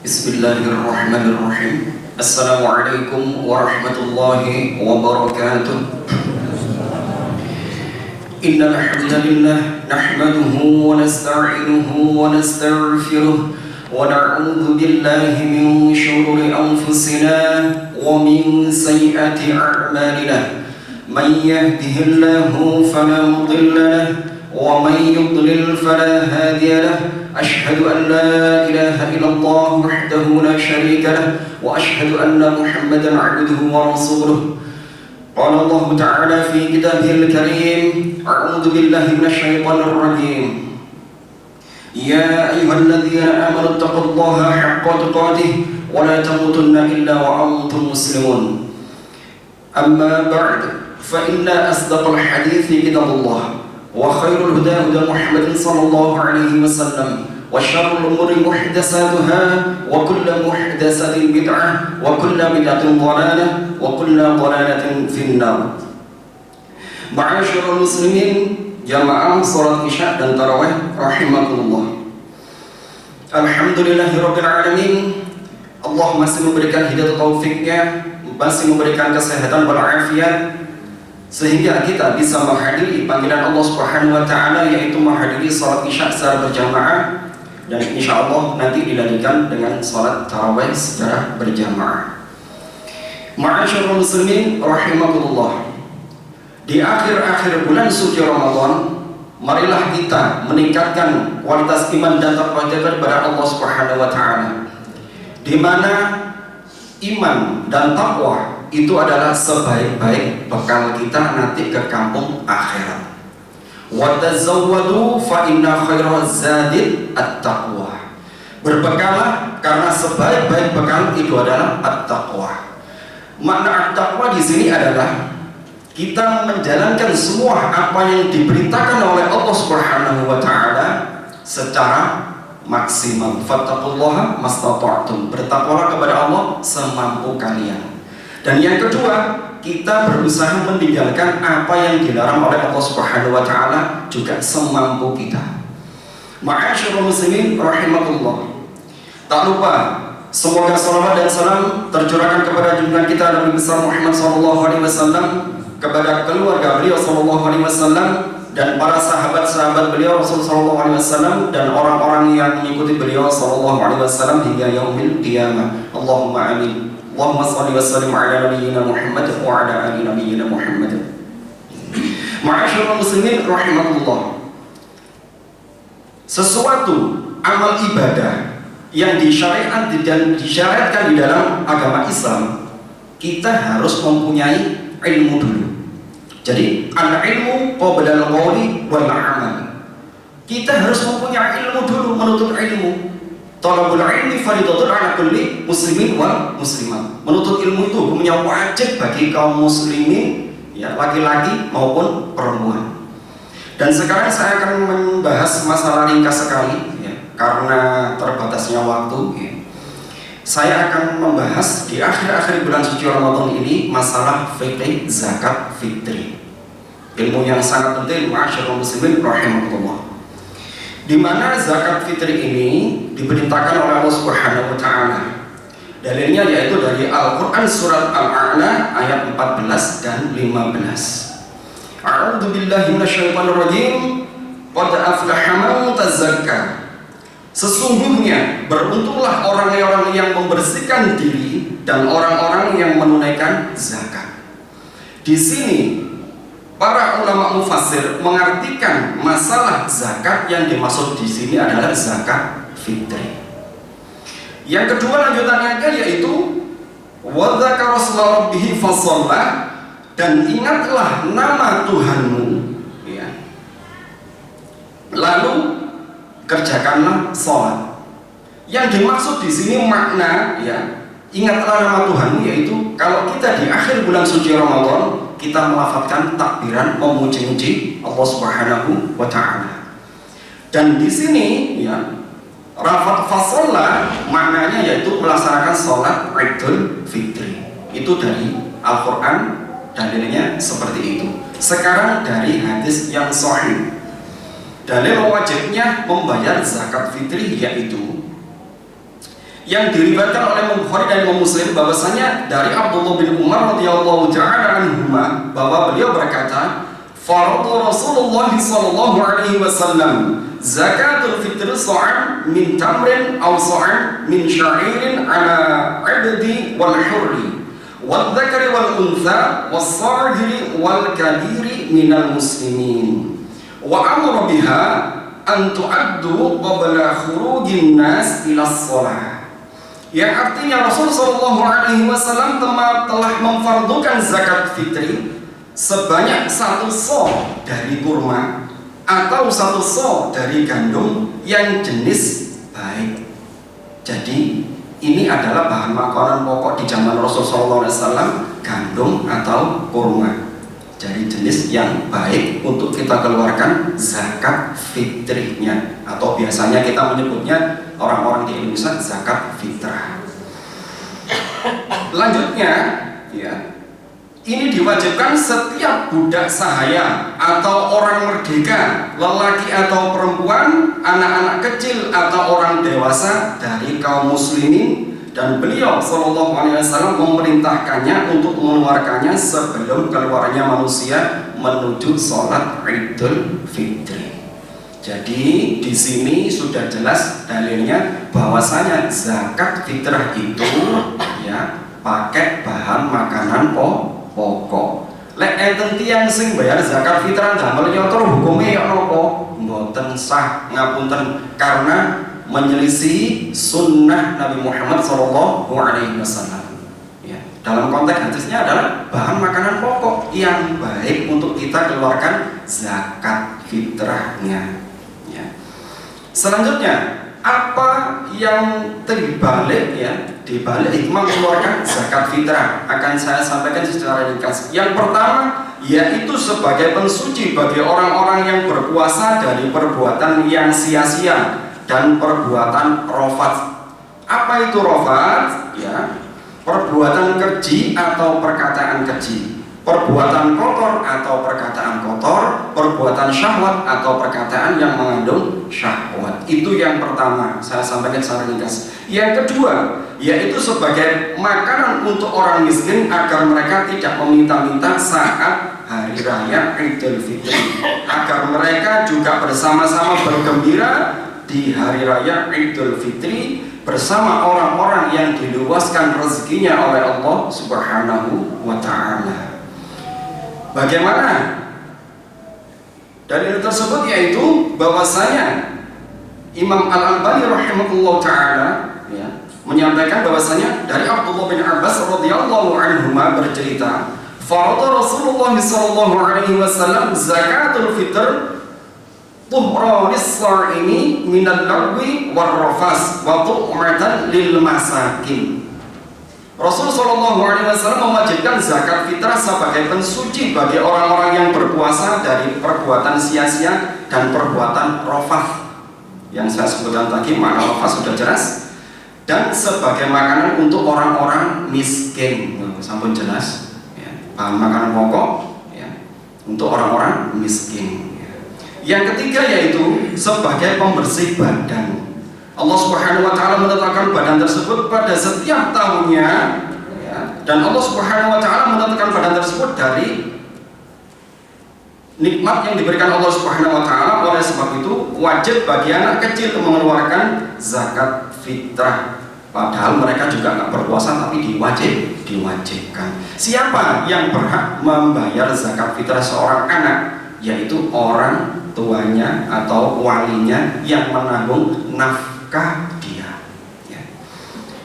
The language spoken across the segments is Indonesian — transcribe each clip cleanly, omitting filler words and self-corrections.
Bismillahirrahmanirrahim. Assalamualaikum warahmatullahi wabarakatuh. Innal hamdalillah nahmaduhu wa nasta'inuhu wa nastaghfiruh wa na'udzu billahi min shururi anfusina wa min sayyiati a'malina. Man yahdihillahu fala mudilla lahu wa man yudlil fala hadiya lahu. أشهد أن لا إله إلا الله وحده لا شريك له وأشهد أن محمدا عبده ورسوله. قال الله تعالى في كتابه الكريم: أعوذ بالله من الشيطان الرجيم. يا أيها الذين آمنوا اتقوا الله حق تقاته ولا تموتن إلا وأنتم مسلمون. أما بعد فإن أصدق الحديث كتاب الله وخير الهدى هدى محمد صلى الله عليه وسلم وشر الأمور محدثاتها وكل محدثة بدعة وكل بدعة ضلالة وكل ضلالة في النار. Ma'asyiral muslimin, jamaah salat isya dan tarawih rahimakumullah. Alhamdulillahirabbil alamin. Allah masih memberikan hidayah taufiknya, masih memberikan kesehatan walafiat, sehingga kita bisa menghadiri panggilan Allah Subhanahu wa taala, yaitu menghadiri salat isya secara berjamaah, dan insyaallah nanti dilanjutkan dengan salat tarawih secara berjamaah. Ma'asyiral muslimin rahimakumullah. Di akhir-akhir bulan suci Ramadan, marilah kita meningkatkan kualitas iman dan takwa kita kepada Allah Subhanahu wa taala, di mana iman dan takwa itu adalah sebaik-baik bekal kita nanti ke kampung akhirat. Wa tazawwadu fa inna khairaz zadi at-taqwa. Berbekalah karena sebaik-baik bekal itu adalah at-taqwa. Makna at-taqwa di sini adalah kita menjalankan semua apa yang diperintahkan oleh Allah Subhanahu wa taala secara maksimal. Fattaqullaha mastata'tum. Bertakwalah kepada Allah semampu kalian. Dan yang kedua, kita berusaha meninggalkan apa yang dilarang oleh Allah Subhanahu wa taala juga semampu kita. Ma'asyiral muslimin rahimakumullah. Tak lupa semoga salawat dan salam tercurahkan kepada junjungan kita Nabi besar Muhammad sallallahu alaihi wasallam, kepada keluarga beliau sallallahu alaihi wasallam, dan para sahabat-sahabat beliau Rasul sallallahu alaihi wasallam, dan orang-orang yang mengikuti beliau sallallahu alaihi wasallam hingga yaumil qiyamah. Allahumma amin. Allahumma shalli wa sallim ala nabiyyina Muhammad wa ala ali nabiyyina Muhammad. Ma'asyiral muslimin rahimakumullah. Sesuatu amal ibadah yang disyariatkan di dalam agama Islam, kita harus mempunyai ilmu dulu. Jadi al-ilmu qabla al-qawli wal amal. Kita harus mempunyai ilmu dulu, menuntut ilmu. Talabul ilmi fardhatun 'ala kulli muslimin wal muslimat. Menuntut ilmu itu hukumnya wajib bagi kaum muslimin, ya, laki-laki maupun perempuan. Dan sekarang saya akan membahas masalah ringkas sekali, ya, karena terbatasnya waktu, ya. Saya akan membahas di akhir-akhir bulan suci Ramadan ini masalah fikih zakat fitri. Ilmu yang sangat penting, ma'asyiral muslimin rahimakumullah. Di mana zakat fitri ini diperintahkan oleh Allah Subhanahu wa taala. Dalilnya yaitu dari Al-Qur'an surat Al-A'la ayat 14 dan 15. A'udzu billahi minasyaitonir rajim. Qad aflaha man tazakka. Sesungguhnya beruntunglah orang-orang yang membersihkan diri dan orang-orang yang menunaikan zakat. Di sini para ulama mufassir mengartikan masalah zakat yang dimaksud di sini adalah zakat fitri. Yang kedua lanjutannya yaitu wa dzakara rasula rabbih fasalla, dan ingatlah nama Tuhanmu, ya, lalu kerjakanlah sholat. Yang dimaksud di sini makna, ya, ingatlah nama Tuhanmu, yaitu kalau kita di akhir bulan suci Ramadan kita melafazkan takbiran memuji-muji Allah Subhanahu wa taala. Dan di sini, ya, lafaz fasalla maknanya yaitu melaksanakan sholat Idul Fitri. Itu dari Al-Qur'an, dalilnya seperti itu. Sekarang dari hadis yang sahih. Dalil wajibnya membayar zakat fitri yaitu yang diriwayatkan oleh Bukhari dan Imam Muslim bahwasanya dari Abdullah bin Umar radhiyallahu ta'ala anhuma bahwa beliau berkata, "Farada Rasulullah sallallahu alaihi wasallam zakatul fitr sa'an min tamrin aw sa'an min sya'irin ala 'abdi wal hurri wal dzakari wal untha was saghiri wal kabiri minal muslimin wa amara biha an tu'addu qabla khurujin nas ila shalah." Yang artinya Rasul sallallahu alaihi wasallam telah memfardukan zakat fitri sebanyak 1 sa dari kurma atau 1 sa dari gandum yang jenis baik. Jadi ini adalah bahan makanan pokok di zaman Rasul sallallahu alaihi wasallam, gandum atau kurma. Jadi jenis yang baik untuk kita keluarkan zakat fitrinya, atau biasanya kita menyebutnya orang-orang di Indonesia zakat fitrah. Lanjutnya, ya, ini diwajibkan setiap budak sahaya atau orang merdeka, lelaki atau perempuan, anak-anak kecil atau orang dewasa dari kaum muslimin, dan beliau sallallahu alaihi wasallam memerintahkannya untuk mengeluarkannya sebelum keluarnya manusia menuju sholat Idul Fitri. Jadi di sini sudah jelas dalilnya bahwasanya zakat fitrah itu ya pakai bahan makanan pokok. Lek enten tiyang sing bayar zakat fitrah damel nyotor hukume ya napa? Mboten sah, ngapunten, karena menyelisih sunnah Nabi Muhammad sallallahu alaihi wasallam. Ya, dalam konteks hadisnya adalah bahan makanan pokok yang baik untuk kita keluarkan zakat fitrahnya. Ya. Selanjutnya, apa yang terbalik ya dibalik hikmah mengeluarkan zakat fitrah akan saya sampaikan secara ringkas. Yang pertama, yaitu sebagai pensuci bagi orang-orang yang berpuasa dari perbuatan yang sia-sia dan perbuatan rofat. Apa itu rofat? Ya, perbuatan keji atau perkataan keji, perbuatan kotor atau perkataan kotor, perbuatan syahwat atau perkataan yang mengandung syahwat. Itu yang pertama, saya sampaikan secara ringkas. Yang kedua, yaitu sebagai makanan untuk orang miskin agar mereka tidak meminta-minta saat hari raya Idul Fitri, agar mereka juga bersama-sama bergembira di hari raya Idul Fitri bersama orang-orang yang diluaskan rezekinya oleh Allah Subhanahu wa ta'ala. Bagaimana dalil tersebut? Yaitu bahwasanya Imam Al-Albani rahimahullah ta'ala ya, menyampaikan bahwasanya dari Abdullah bin Abbas radhiyallahu anhuma bercerita, farada Rasulullah sallallahu alaihi wasallam zakatul fitr tuhranis sa'imi minal lagwi warrafas wa tu'matan lil masakin. Rasul sallallahu alaihi wasallam mewajibkan zakat fitrah sebagai pensuci bagi orang-orang yang berpuasa dari perbuatan sia-sia dan perbuatan rafas. Yang saya sebutkan tadi, makna rafas sudah jelas, dan sebagai makanan untuk orang-orang miskin. Sampun jelas ya, bahan makanan pokok ya, untuk orang-orang miskin. Yang ketiga yaitu sebagai pembersih badan. Allah Subhanahu wa ta'ala menetapkan badan tersebut pada setiap tahunnya ya, dan Allah Subhanahu wa ta'ala menetapkan badan tersebut dari nikmat yang diberikan Allah Subhanahu wa ta'ala. Oleh sebab itu wajib bagi anak kecil mengeluarkan zakat fitrah, padahal mereka juga nggak berpuasa tapi diwajibkan. Siapa yang berhak membayar zakat fitrah seorang anak? Yaitu orang tuanya atau walinya yang menanggung nafkah dia ya.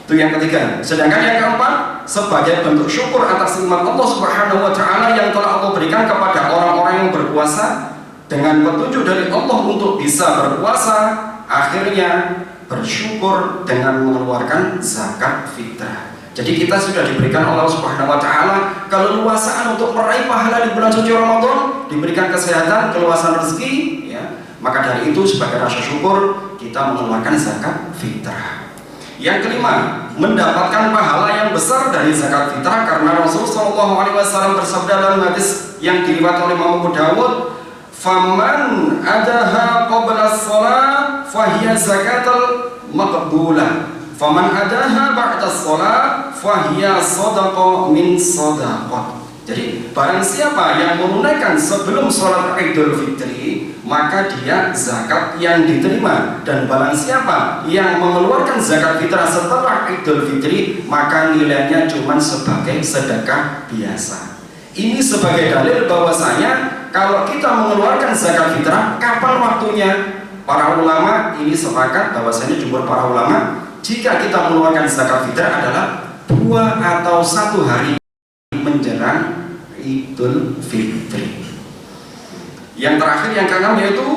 Itu yang ketiga. Sedangkan yang keempat, sebagai bentuk syukur atas nikmat Allah Subhanahu wa ta'ala yang telah Allah berikan kepada orang-orang yang berpuasa, dengan petunjuk dari Allah untuk bisa berpuasa, akhirnya bersyukur dengan mengeluarkan zakat fitrah. Jadi kita sudah diberikan Allah Subhanahu wa ta'ala keleluasaan untuk meraih pahala di bulan suci Ramadan, diberikan kesehatan, keluasan rezeki ya. Maka dari itu sebagai rasa syukur kita mengeluarkan zakat fitrah. Yang kelima, mendapatkan pahala yang besar dari zakat fitrah karena Rasulullah SAW bersabda dalam hadis yang diriwayatkan oleh Imam Abu Dawud, "Faman adaha qabla shalah fahiya zakatul maqbulah." Faman adaha ba'da shalah fahiya shadaqah min shadaqah. Jadi barang siapa yang menunaikan sebelum sholat Idul Fitri, maka dia zakat yang diterima. Dan barang siapa yang mengeluarkan zakat fitrah setelah Idul Fitri, maka nilainya cuma sebagai sedekah biasa. Ini sebagai dalil bahwasanya kalau kita mengeluarkan zakat fitrah, kapan waktunya? Para ulama ini sepakat bahwasanya jumhur para ulama, jika kita mengeluarkan zakat fitrah adalah 2 atau 1 hari menjelang Idul Fitri. Yang terakhir, yang keenam, yaitu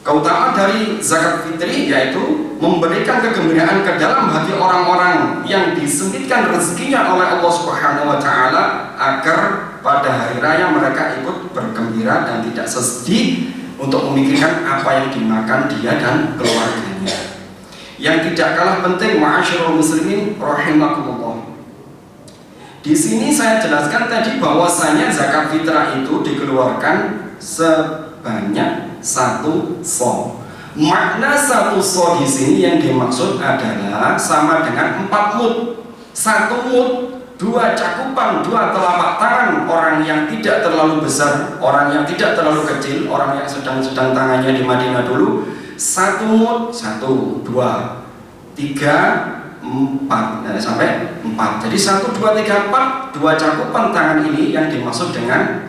keutamaan dari zakat fitri, yaitu memberikan kegembiraan ke dalam hati orang-orang yang disempitkan rezekinya oleh Allah Subhanahu wa taala, agar pada hari raya mereka ikut bergembira dan tidak sedih untuk memikirkan apa yang dimakan dia dan keluarganya. Yang tidak kalah penting, ma'asyiral muslimin rahimakumullah, di sini saya jelaskan tadi bahwasanya zakat fitrah itu dikeluarkan sebanyak 1 shaw. Makna 1 shaw di sini yang dimaksud adalah sama dengan 4 mud. 1 mud, 2 cakupan, 2 telapak tangan orang yang tidak terlalu besar, orang yang tidak terlalu kecil, orang yang sedang-sedang tangannya di Madinah dulu. 1 mud, 1, 2, 3, 4, sampai 4. Jadi 1, 2, 3, 4, 2 cakupan tangan ini yang dimaksud dengan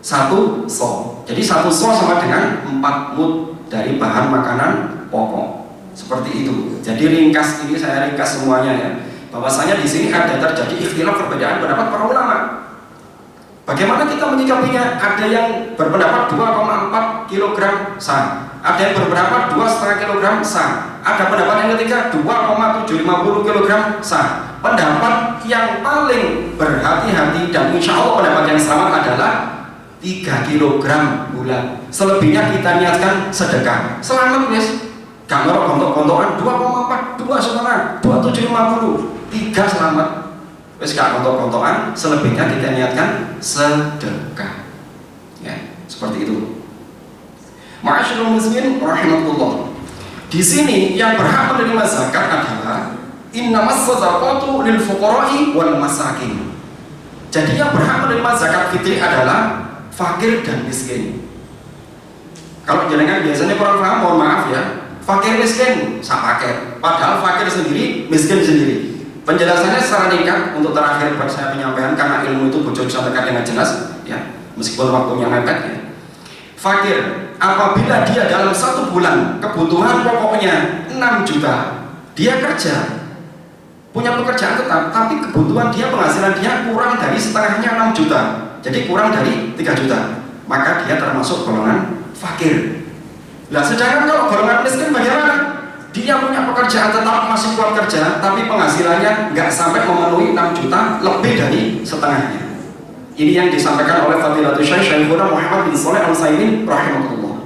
1 shaw. Jadi 1 shaw sama dengan 4 mud dari bahan makanan pokok. Seperti itu. Jadi ringkas ini, saya ringkas semuanya ya. Bahwasanya di sini ada terjadi ikhtilaf, perbedaan pendapat para ulama. Bagaimana kita menyikapinya? Ada yang berpendapat 2,4 kg sah. Ada yang berpendapat 2,5 kg sah. Ada pendapat yang ketiga 2,750 kg sah. Pendapat yang paling berhati-hati dan insya Allah pendapat yang selamat adalah 3 kg bulan. Selebihnya kita niatkan sedekah. Selamat guys. Gak ngerok kontok-kontokan 2,4, 2,5, 2,750, 3 selamat. Wes gak kontok-kontokan, selebihnya kita niatkan sedekah. Ya, seperti itu. Ma'asyiral muslimin rahimakumullah. Di sini yang berhak menerima zakat adalah innamas shadaqatu lil fuqara'i wal masakin. Jadi yang berhak menerima zakat fitri adalah fakir dan miskin. Kalau jenengan biasanya kurang paham, mohon maaf ya. Fakir miskin sak paket. Padahal fakir sendiri, miskin sendiri. Penjelasannya secara ringkas untuk terakhir saya penyampaian, karena ilmu itu bocor disampaikan dengan jelas ya, meskipun waktunya mepet ya. Fakir apabila dia dalam 1 bulan kebutuhan pokoknya 6 juta, dia kerja, punya pekerjaan tetap, tapi kebutuhan dia, penghasilan dia kurang dari setengahnya 6 juta, jadi kurang dari 3 juta, maka dia termasuk golongan fakir. Nah, sedangkan kalau golongan miskin bagaimana? Dia punya pekerjaan tetap, masih kuat kerja, tapi penghasilannya nggak sampai memenuhi 6 juta, lebih dari setengahnya. Ini yang disampaikan oleh Fadilatul Syekh Syekhuna Muhammad bin Shalih Al-Utsaimin rahimahullah.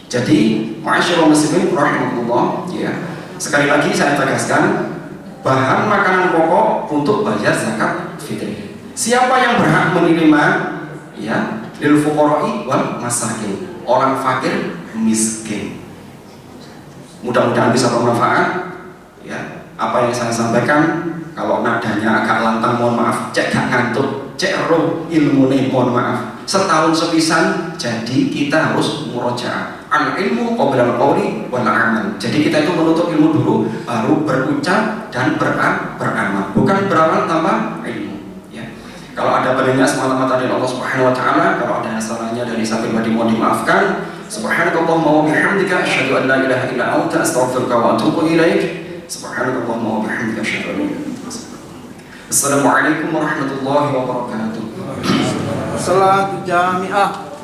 Jadi, ma'asyiral muslimin rahimahullah, ya. Sekali lagi saya tegaskan, bahan makanan pokok untuk bayar zakat fitri. Siapa yang berhak menerima? Ya, lil fuqara'i wal masakin. Orang fakir, miskin. Mudah-mudahan bisa bermanfaat. Ya, apa yang saya sampaikan, kalau nadanya agak lantang mohon maaf, cek gak ngantuk, cek roh ilmu nih mohon maaf. Setahun sepisan, jadi kita harus murojaah. Al ilmu qabla al-qawli wal amal. Jadi kita itu menuntut ilmu dulu, baru berucap dan beramal. Bukan beramal tanpa ilmu. Ya. Kalau ada padanya semata-mata dari Allah Subhanahu wa taala, kalau ada salahnya dari saya pribadi mohon dimaafkan. Subhanakallahumma wa bihamdika asyhadu an la ilaha illa anta astaghfiruka wa atubu ilaik. Subhanakallahumma wa bihamdika asyhadu an la ilaha illa anta. Assalamualaikum warahmatullahi wabarakatuh. Salat jami'ah.